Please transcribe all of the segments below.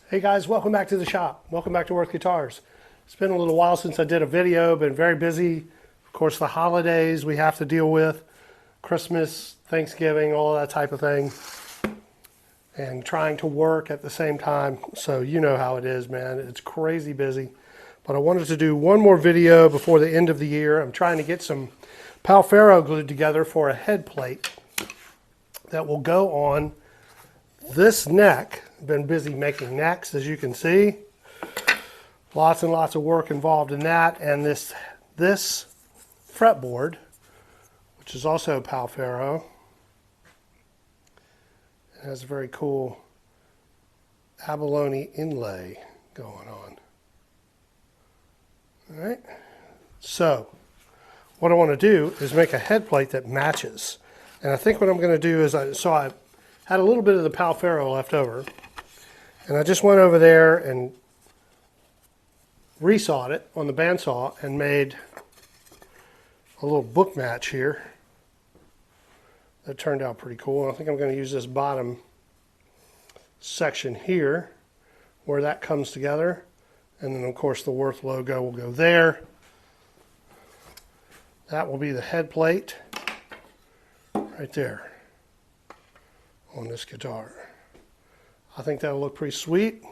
Hey guys, welcome back to the shop. Welcome back to Worth Guitars. It's been a little while since I did a video, been very busy. Of course, the holidays we have to deal with, Christmas, Thanksgiving, all that type of thing, and trying to work at the same time. So you know how it is, man. It's crazy busy. But I wanted to do one more video before the end of the year. I'm trying to get some Pal Ferro glued together for a head plate that will go on this neck. I've been busy making necks, as you can see. Lots and lots of work involved in that. And this fretboard, which is also Pal Ferro, it has a very cool abalone inlay going on. All right. So what I want to do is make a head plate that matches. And I think what I'm going to do is, I had a little bit of the Pal Ferro left over, and I just went over there and resawed it on the bandsaw and made a little book match here that turned out pretty cool. I think I'm going to use this bottom section here where that comes together, and then of course the Worth logo will go there. That will be the head plate right there on this guitar. I think that'll look pretty sweet.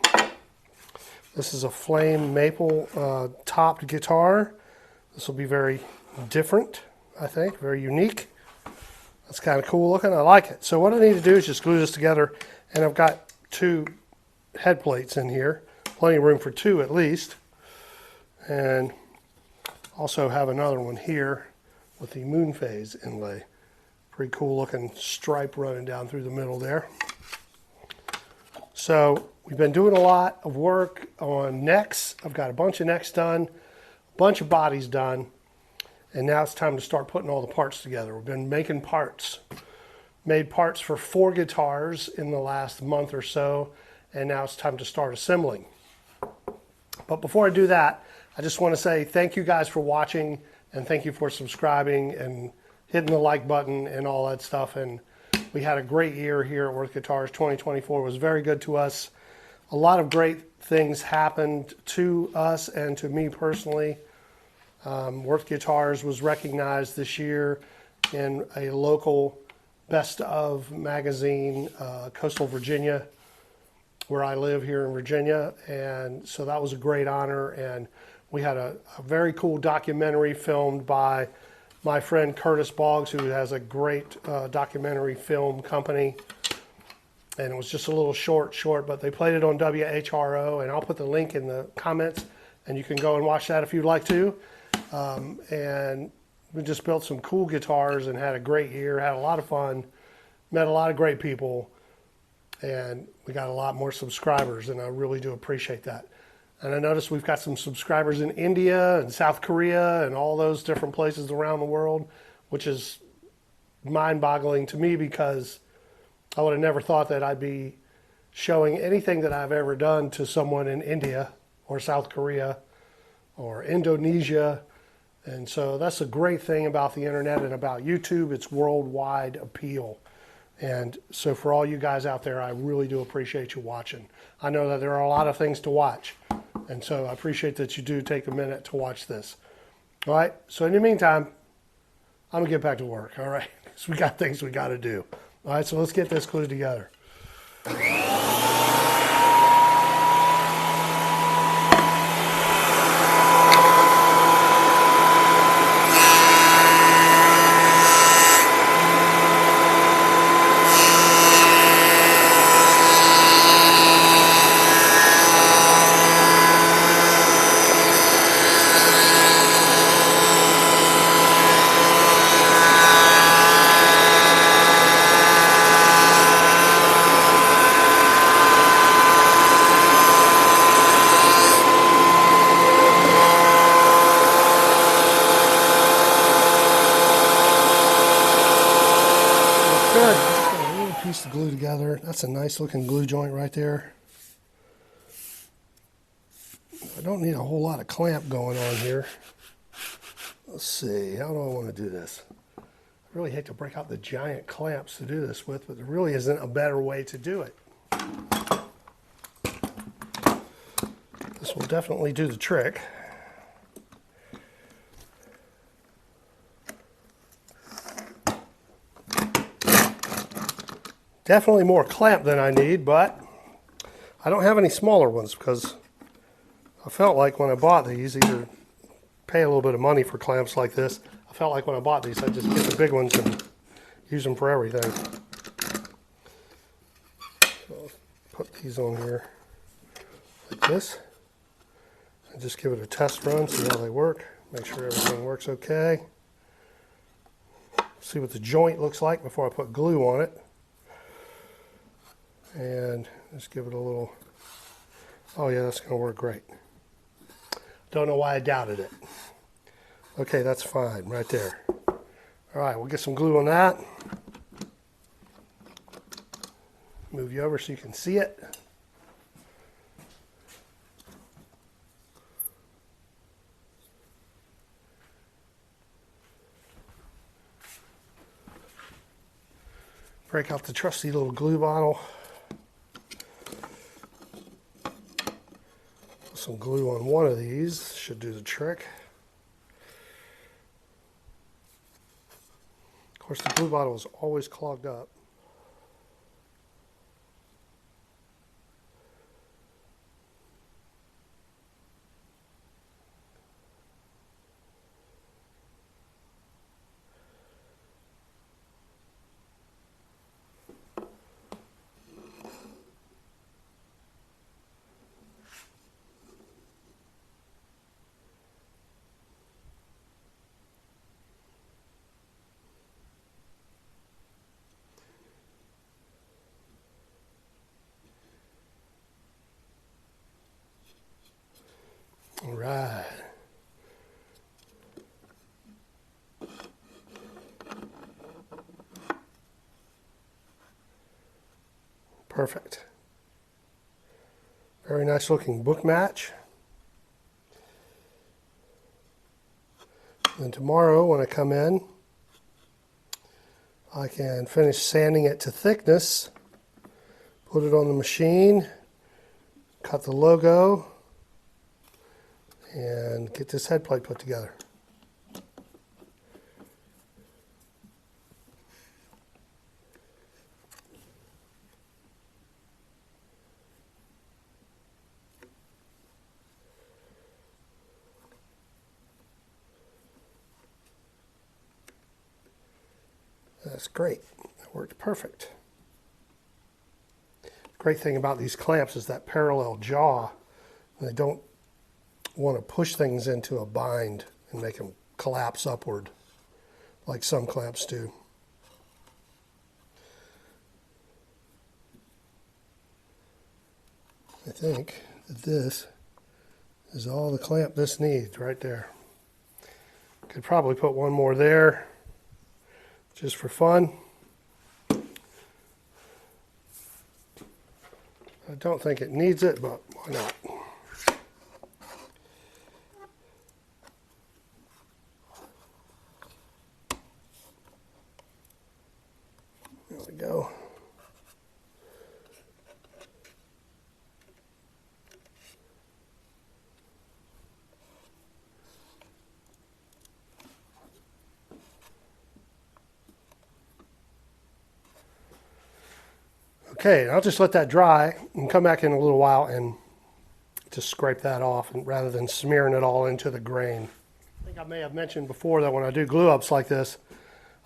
This is a flame maple topped guitar. This will be very different, I think, very unique. That's kind of cool looking. I like it. So what I need to do is just glue this together, and I've got two head plates in here, plenty of room for two at least, and also have another one here with the moon phase inlay. Pretty cool looking stripe running down through the middle there. So we've been doing a lot of work on necks. I've got a bunch of necks done, a bunch of bodies done, and now it's time to start putting all the parts together. We've been making parts. Made parts for 4 guitars in the last month or so, and now it's time to start assembling. But before I do that, I just want to say thank you guys for watching, and thank you for subscribing and hitting the like button and all that stuff. And we had a great year here at Worth Guitars. 2024 was very good to us. A lot of great things happened to us and to me personally. Worth Guitars was recognized this year in a local Best Of magazine, Coastal Virginia, where I live here in Virginia. And so that was a great honor. And we had a very cool documentary filmed by my friend Curtis Boggs, who has a great documentary film company. And it was just a little short, but they played it on WHRO, and I'll put the link in the comments, and you can go and watch that if you'd like to. And we just built some cool guitars and had a great year, had a lot of fun, met a lot of great people, and we got a lot more subscribers, and I really do appreciate that. And I noticed we've got some subscribers in India and South Korea and all those different places around the world, which is mind-boggling to me because I would have never thought that I'd be showing anything that I've ever done to someone in India or South Korea or Indonesia. And so that's a great thing about the internet and about YouTube. It's worldwide appeal. And so for all you guys out there, I really do appreciate you watching. I know that there are a lot of things to watch. And so I appreciate that you do take a minute to watch this. All right. So in the meantime, I'm going to get back to work. All right. So we got things we got to do. All right. So let's get this glued together. Good. Got a little piece to glue together. That's a nice looking glue joint right there. I don't need a whole lot of clamp going on here. Let's see, how do I want to do this? I really hate to break out the giant clamps to do this with, but there really isn't a better way to do it. This will definitely do the trick. Definitely more clamp than I need, but I don't have any smaller ones because I felt like when I bought these, either pay a little bit of money for clamps like this. I felt like when I bought these, I'd just get the big ones and use them for everything. So I'll put these on here like this and just give it a test run, see how they work. Make sure everything works okay. See what the joint looks like before I put glue on it. And just give it a little, oh yeah, that's going to work great. Don't know why I doubted it. Okay, that's fine right there. All right, we'll get some glue on that. Move you over so you can see it. Break out the trusty little glue bottle. Some glue on one of these should do the trick. Of course, the glue bottle is always clogged up. All right. Perfect. Very nice looking book match. And tomorrow when I come in, I can finish sanding it to thickness, put it on the machine, cut the logo, and get this head plate put together. That's great. It worked perfect. The great thing about these clamps is that parallel jaw. They don't want to push things into a bind and make them collapse upward like some clamps do. I think that this is all the clamp this needs right there. Could probably put one more there just for fun. I don't think it needs it, but why not? There we go. Okay, I'll just let that dry and come back in a little while and just scrape that off and rather than smearing it all into the grain. I think I may have mentioned before that when I do glue ups like this,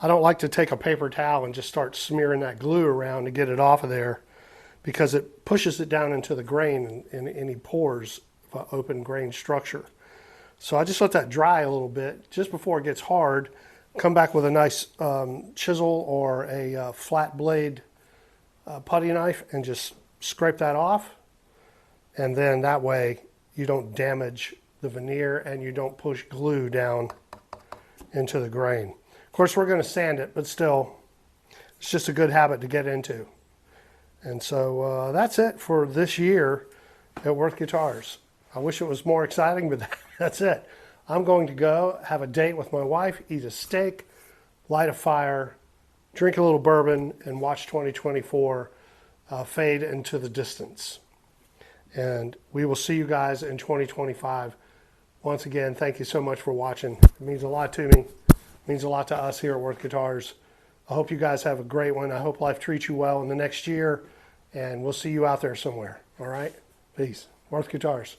I don't like to take a paper towel and just start smearing that glue around to get it off of there because it pushes it down into the grain and any pores of an open grain structure. So I just let that dry a little bit just before it gets hard. Come back with a nice chisel or a flat blade putty knife and just scrape that off, and then that way you don't damage the veneer and you don't push glue down into the grain. Of course we're going to sand it, but still it's just a good habit to get into. And so that's it for this year at Worth Guitars. I wish it was more exciting, but that's it. I'm going to go have a date with my wife, eat a steak, light a fire, drink a little bourbon, and watch 2024 fade into the distance. And we will see you guys in 2025. Once again, thank you so much for watching. It means a lot to me. It means a lot to us here at Worth Guitars. I hope you guys have a great one. I hope life treats you well in the next year. And we'll see you out there somewhere. All right? Peace. Worth Guitars.